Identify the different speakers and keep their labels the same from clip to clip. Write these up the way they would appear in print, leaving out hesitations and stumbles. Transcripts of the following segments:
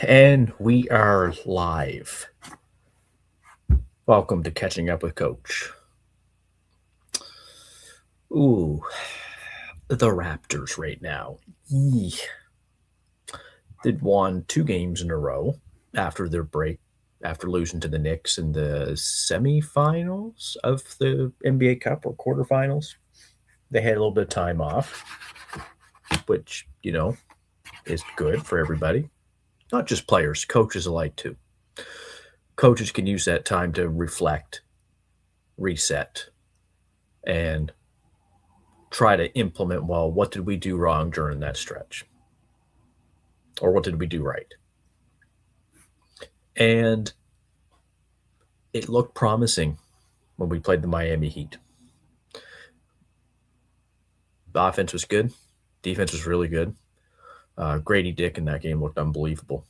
Speaker 1: And we are live. Welcome to Catching Up with Coach. Ooh, the Raptors right now. They'd won 2 games in a row after their break, after losing to the Knicks in the semifinals of the NBA Cup or quarterfinals. They had a little bit of time off, which, is good for everybody. Not just players, coaches alike too. Coaches can use that time to reflect, reset, and try to implement, well, what did we do wrong during that stretch? Or what did we do right? And it looked promising when we played the Miami Heat. The offense was good. Defense was really good. Grady Dick in that game looked unbelievable.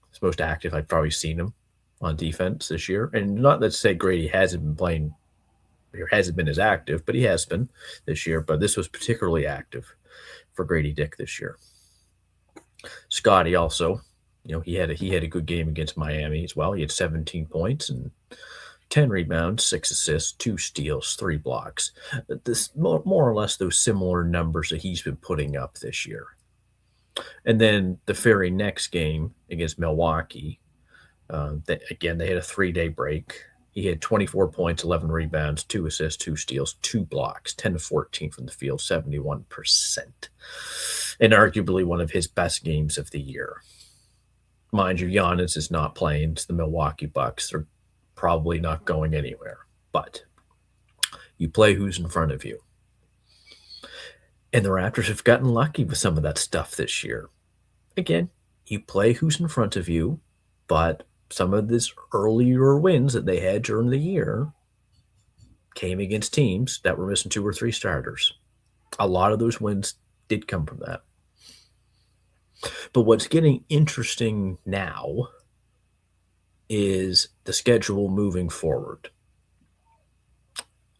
Speaker 1: He's most active I've probably seen him on defense this year. And not to say Grady hasn't been playing or hasn't been as active, but he has been this year. But this was particularly active for Grady Dick this year. Scotty also, he had a good game against Miami as well. He had 17 points and 10 rebounds, 6 assists, 2 steals, 3 blocks. This more or less those similar numbers that he's been putting up this year. And then the very next game against Milwaukee, they had a 3-day break. He had 24 points, 11 rebounds, 2 assists, 2 steals, 2 blocks, 10 to 14 from the field, 71%. And arguably one of his best games of the year. Mind you, Giannis is not playing. It's the Milwaukee Bucks. They're probably not going anywhere. But you play who's in front of you. And the Raptors have gotten lucky with some of that stuff this year. Again, you play who's in front of you, but some of these earlier wins that they had during the year came against teams that were missing 2 or 3 starters. A lot of those wins did come from that. But what's getting interesting now is the schedule moving forward.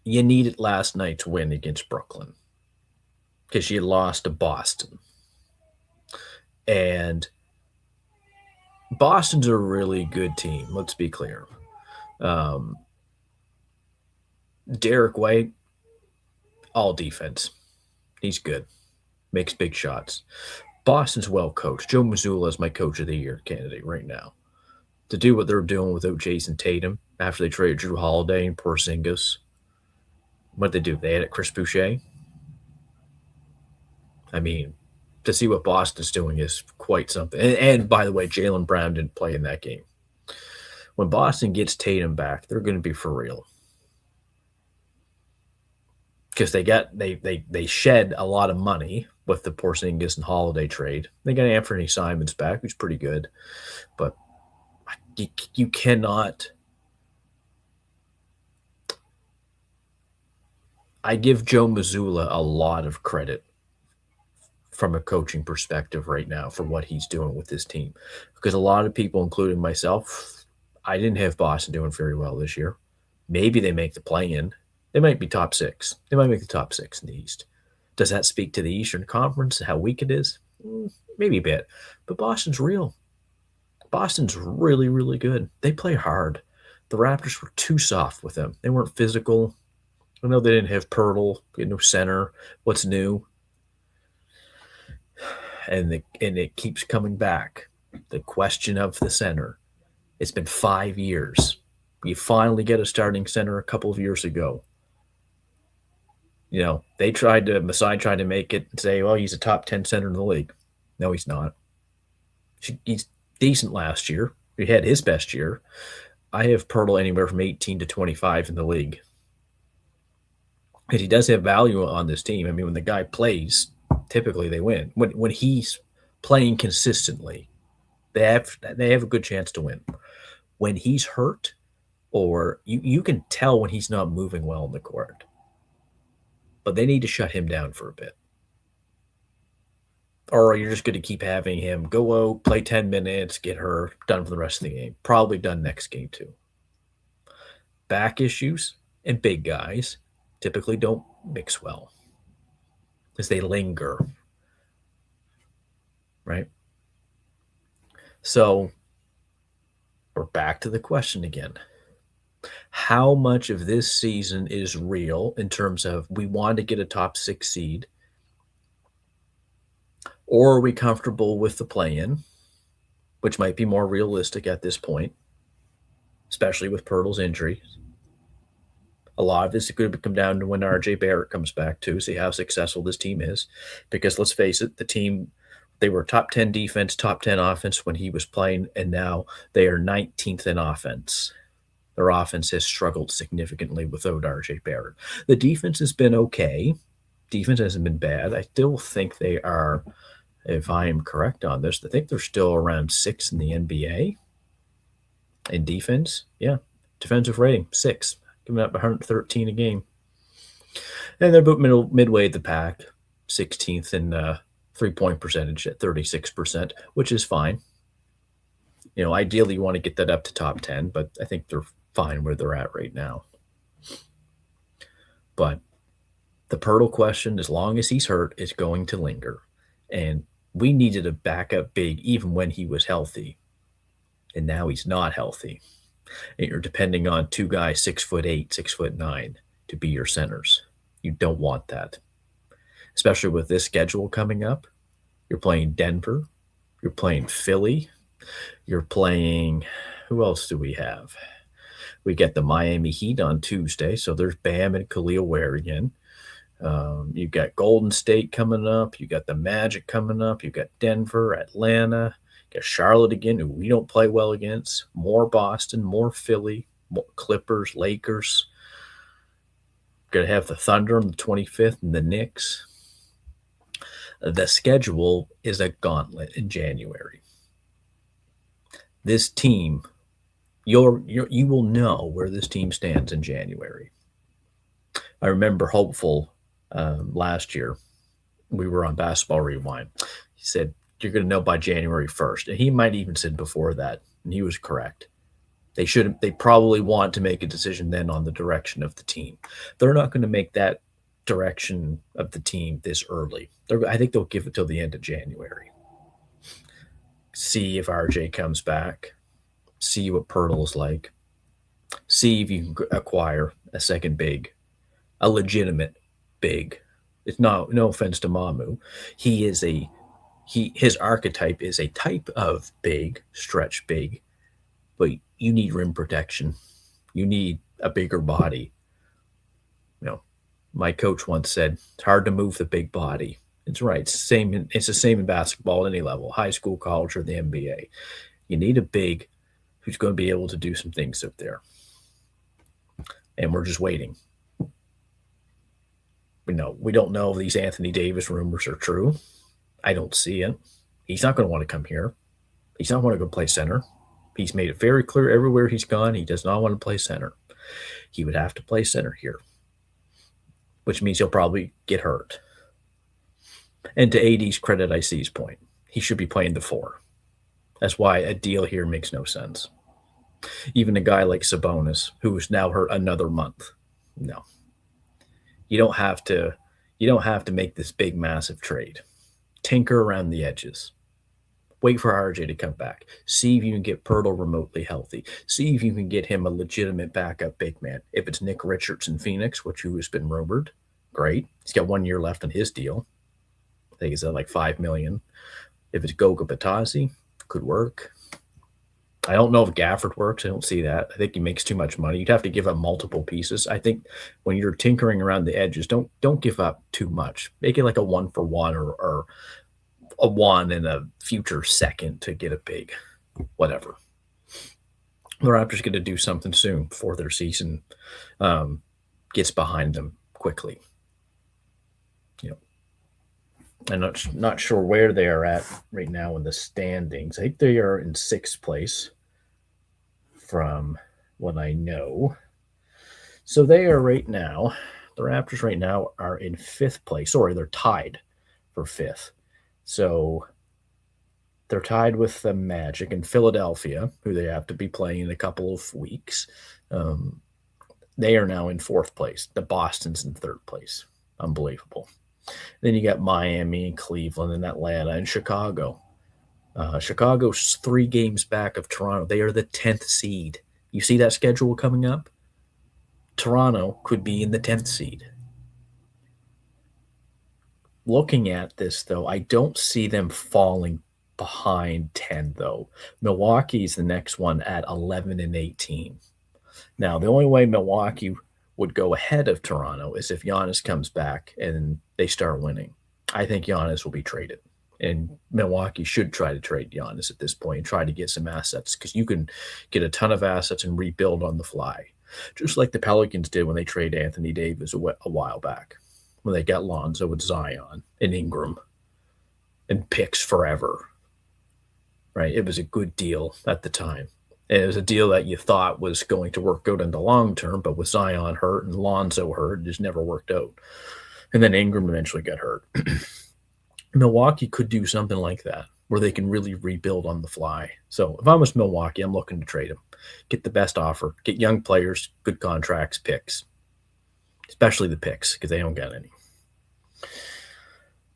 Speaker 1: You needed last night's win against Brooklyn because you lost to Boston. And Boston's a really good team, let's be clear. Derek White, all defense. He's good. Makes big shots. Boston's well coached. Joe Mazzulla is my coach of the year candidate right now. To do what they're doing without Jason Tatum after they traded Drew Holiday and Porzingis. What did they do? They added Chris Boucher. I mean, to see what Boston's doing is quite something. And by the way, Jaylen Brown didn't play in that game. When Boston gets Tatum back, they're going to be for real. Because they shed a lot of money with the Porzingis and Holiday trade. They got Anthony Simons back, who's pretty good. But you cannot. I give Joe Mazzulla a lot of credit from a coaching perspective right now for what he's doing with this team. Because a lot of people, including myself, I didn't have Boston doing very well this year. Maybe they make the play-in. They might be top 6. They might make the top 6 in the East. Does that speak to the Eastern Conference, how weak it is? Maybe a bit. But Boston's real. Boston's really, really good. They play hard. The Raptors were too soft with them. They weren't physical. I know they didn't have Pirtle, no center. What's new? And it keeps coming back. The question of the center. It's been 5 years. You finally get a starting center a couple of years ago. Masai tried to make it and say, well, he's a top 10 center in the league. No, he's not. He's decent last year. He had his best year. I have Pirtle anywhere from 18 to 25 in the league. And he does have value on this team. I mean, when the guy plays, typically they win. When he's playing consistently, they have a good chance to win. When he's hurt, or you can tell when he's not moving well in the court. But they need to shut him down for a bit. Or you're just going to keep having him go out, play 10 minutes, get hurt, done for the rest of the game. Probably done next game too. Back issues and big guys typically don't mix well because they linger. Right? So we're back to the question again. How much of this season is real in terms of we want to get a top 6 seed, or are we comfortable with the play-in, which might be more realistic at this point, especially with Pirtle's injury. A lot of this is going to come down to when RJ Barrett comes back, too, see how successful this team is. Because let's face it, the team, they were top 10 defense, top 10 offense when he was playing, and now they are 19th in offense. Their offense has struggled significantly without RJ Barrett. The defense has been okay. Defense hasn't been bad. I still think they are, if I am correct on this, I think they're still around 6th in the NBA in defense. Yeah, defensive rating, 6. Giving up 113 a game. And they're about midway the pack, 16th in three-point percentage at 36%, which is fine. You know, ideally you want to get that up to top 10, but I think they're fine where they're at right now. But the Pirtle question, as long as he's hurt, is going to linger. And we needed a backup big even when he was healthy. And now he's not healthy. And you're depending on 2 guys 6'8", 6'9" to be your centers. You don't want that. Especially with this schedule coming up. You're playing Denver. You're playing Philly. You're playing, who else do we have? We get the Miami Heat on Tuesday, so there's Bam and Khalil Ware again. You've got Golden State coming up. You got the Magic coming up. You got Denver, Atlanta. You got Charlotte again, who we don't play well against. More Boston, more Philly, more Clippers, Lakers. Going to have the Thunder on the 25th and the Knicks. The schedule is a gauntlet in January. This team, you will know where this team stands in January. I remember Hopeful last year. We were on Basketball Rewind. He said, you're going to know by January 1st. And he might even said before that, and he was correct. They probably want to make a decision then on the direction of the team. They're not going to make that direction of the team this early. I think they'll give it till the end of January. See if RJ comes back. See what Pirtle's like. See if you can acquire a second big, a legitimate big. It's no offense to Mamu. His archetype is a type of big, stretch big, but you need rim protection. You need a bigger body. You know, my coach once said, it's hard to move the big body. It's right. It's the same in basketball at any level, high school, college, or the NBA. You need a big who's going to be able to do some things up there. And we're just waiting. We don't know if these Anthony Davis rumors are true. I don't see it. He's not going to want to come here. He's not want to go play center. He's made it very clear everywhere he's gone, he does not want to play center. He would have to play center here, which means he'll probably get hurt. And to AD's credit, I see his point. He should be playing the 4. That's why a deal here makes no sense. Even a guy like Sabonis, who's now hurt another month. No. You don't have to make this big, massive trade. Tinker around the edges. Wait for RJ to come back. See if you can get Pirtle remotely healthy. See if you can get him a legitimate backup big man. If it's Nick Richards in Phoenix, who has been rumored, great. He's got 1 year left on his deal. I think he's at like $5 million. If it's Goga Batasi, could work. I don't know if Gafford works. I don't see that. I think he makes too much money. You'd have to give up multiple pieces. I think when you're tinkering around the edges, don't give up too much. Make it like a 1-for-1 or a 1 and a future second to get a big whatever. The Raptors going to do something soon before their season gets behind them quickly. I'm not sure where they are at right now in the standings. I think they are in 6th place from what I know. So they are right now, the Raptors right now are in 5th place. Sorry, they're tied for 5th. So they're tied with the Magic and Philadelphia, who they have to be playing in a couple of weeks. They are now in 4th place. The Boston's in 3rd place. Unbelievable. Then you got Miami and Cleveland and Atlanta and Chicago. Chicago's 3 games back of Toronto. They are the 10th seed. You see that schedule coming up? Toronto could be in the 10th seed. Looking at this, though, I don't see them falling behind 10, though. Milwaukee's the next one at 11 and 18. Now, the only way Milwaukee would go ahead of Toronto is if Giannis comes back and they start winning. I think Giannis will be traded. And Milwaukee should try to trade Giannis at this point and try to get some assets because you can get a ton of assets and rebuild on the fly. Just like the Pelicans did when they traded Anthony Davis a while back, when they got Lonzo with Zion and Ingram and picks forever. Right? It was a good deal at the time. And it was a deal that you thought was going to work out in the long term, but with Zion hurt and Lonzo hurt, it just never worked out. And then Ingram eventually got hurt. Milwaukee could do something like that, where they can really rebuild on the fly. So if I was Milwaukee, I'm looking to trade them. Get the best offer. Get young players, good contracts, picks. Especially the picks, because they don't get any.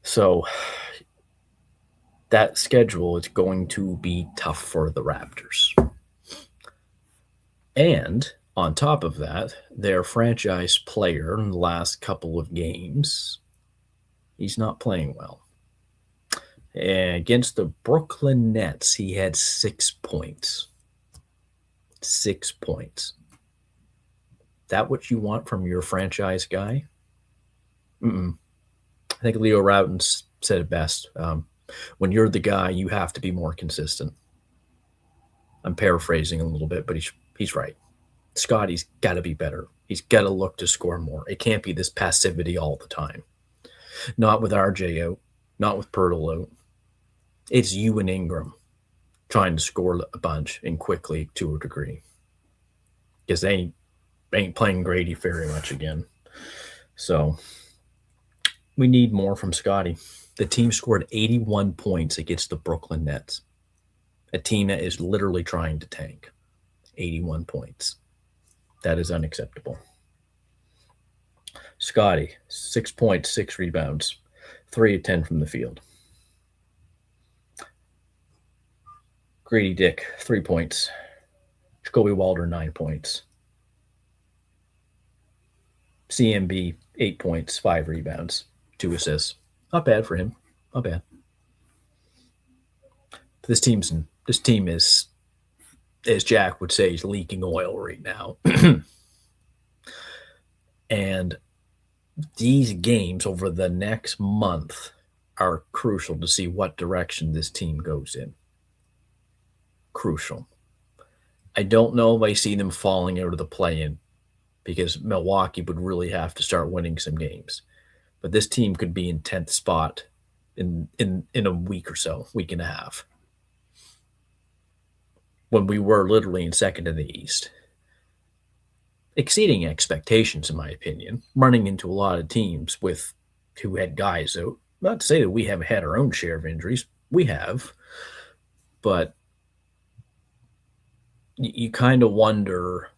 Speaker 1: So that schedule is going to be tough for the Raptors. And on top of that, their franchise player in the last couple of games, he's not playing well. And against the Brooklyn Nets, he had 6 points. 6 points. That what you want from your franchise guy? I think Leo Rowton said it best. When you're the guy, you have to be more consistent. I'm paraphrasing a little bit, but he's right. Scotty's got to be better. He's got to look to score more. It can't be this passivity all the time. Not with RJ out, not with Pirtle out. It's you and Ingram trying to score a bunch and quickly to a degree. Because they ain't playing Grady very much again. So we need more from Scotty. The team scored 81 points against the Brooklyn Nets. A team that is literally trying to tank. 81 points. That is unacceptable. Scotty, 6 points, 6 rebounds, 3 of 10 from the field. Grady Dick, 3 points. Jacoby Walder, 9 points. CMB, 8 points, 5 rebounds, 2 assists. Not bad for him. Not bad. This team is, as Jack would say, is leaking oil right now. And these games over the next month are crucial to see what direction this team goes in. Crucial. I don't know if I see them falling out of the play-in because Milwaukee would really have to start winning some games. But this team could be in 10th spot in a week or so, week and a half, when we were literally in second in the East. Exceeding expectations, in my opinion, running into a lot of teams who had guys out. Not to say that we haven't had our own share of injuries. We have. But you kind of wonder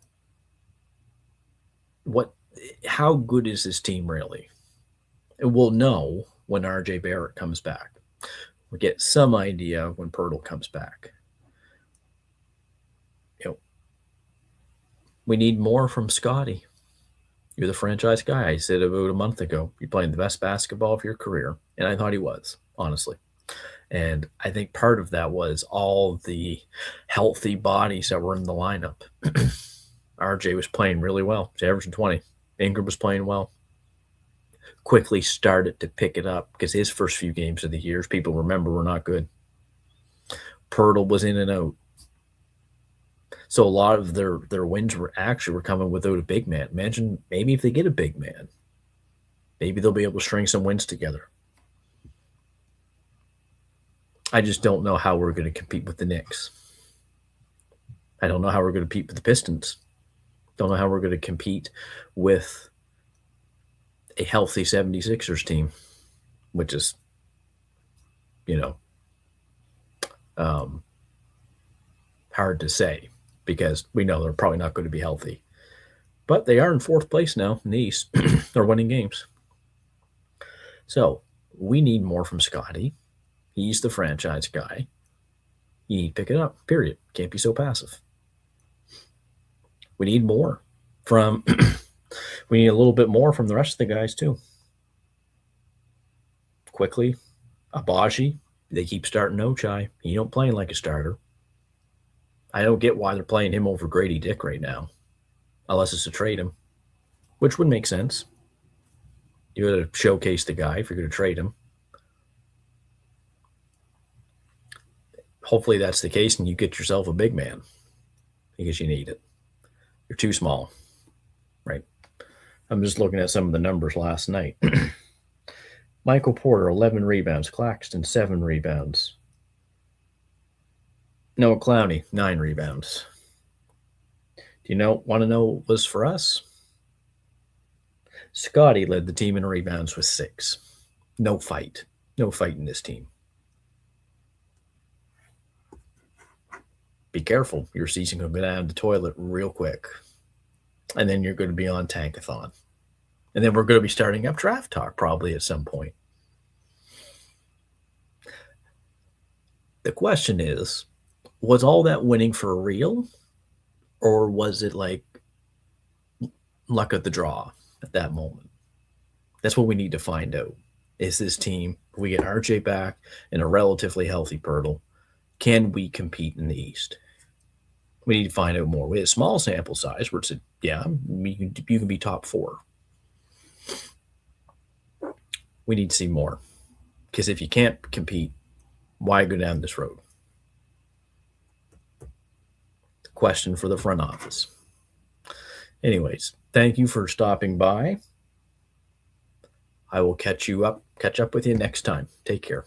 Speaker 1: how good is this team really? And we'll know when RJ Barrett comes back. We'll get some idea when Pirtle comes back. We need more from Scotty. You're the franchise guy. I said about a month ago, you're playing the best basketball of your career. And I thought he was, honestly. And I think part of that was all the healthy bodies that were in the lineup. RJ was playing really well. He's averaging 20. Ingram was playing well. Quickly started to pick it up because his first few games of the year, people remember, were not good. Pirtle was in and out. So a lot of their wins were coming without a big man. Imagine maybe if they get a big man, maybe they'll be able to string some wins together. I just don't know how we're going to compete with the Knicks. I don't know how we're going to compete with the Pistons. Don't know how we're going to compete with a healthy 76ers team, which is, hard to say because we know they're probably not going to be healthy. But they are in 4th place now in the East. They're winning games. So we need more from Scotty. He's the franchise guy. You need to pick it up, period. Can't be so passive. We need more from we need a little bit more from the rest of the guys too. Quickly, Abaji, they keep starting Ochai. He don't playing like a starter. I don't get why they're playing him over Grady Dick right now, unless it's to trade him, which would make sense. You got to showcase the guy if you're going to trade him. Hopefully that's the case, and you get yourself a big man because you need it. You're too small, right? I'm just looking at some of the numbers last night. Michael Porter, 11 rebounds. Claxton, 7 rebounds. Noah Clowney, 9 rebounds. Do you want to know what was for us? Scotty led the team in rebounds with 6. No fight. No fight in this team. Be careful. Your season can go down the toilet real quick. And then you're going to be on Tankathon. And then we're going to be starting up draft talk probably at some point. The question is, was all that winning for real? Or was it like luck of the draw at that moment? That's what we need to find out. Is this team, if we get RJ back and a relatively healthy Pirtle, can we compete in the East? We need to find out more. We have a small sample size where it's you can be top 4. We need to see more. Because if you can't compete, why go down this road? Question for the front office. Anyways, thank you for stopping by. I will catch up with you next time. Take care.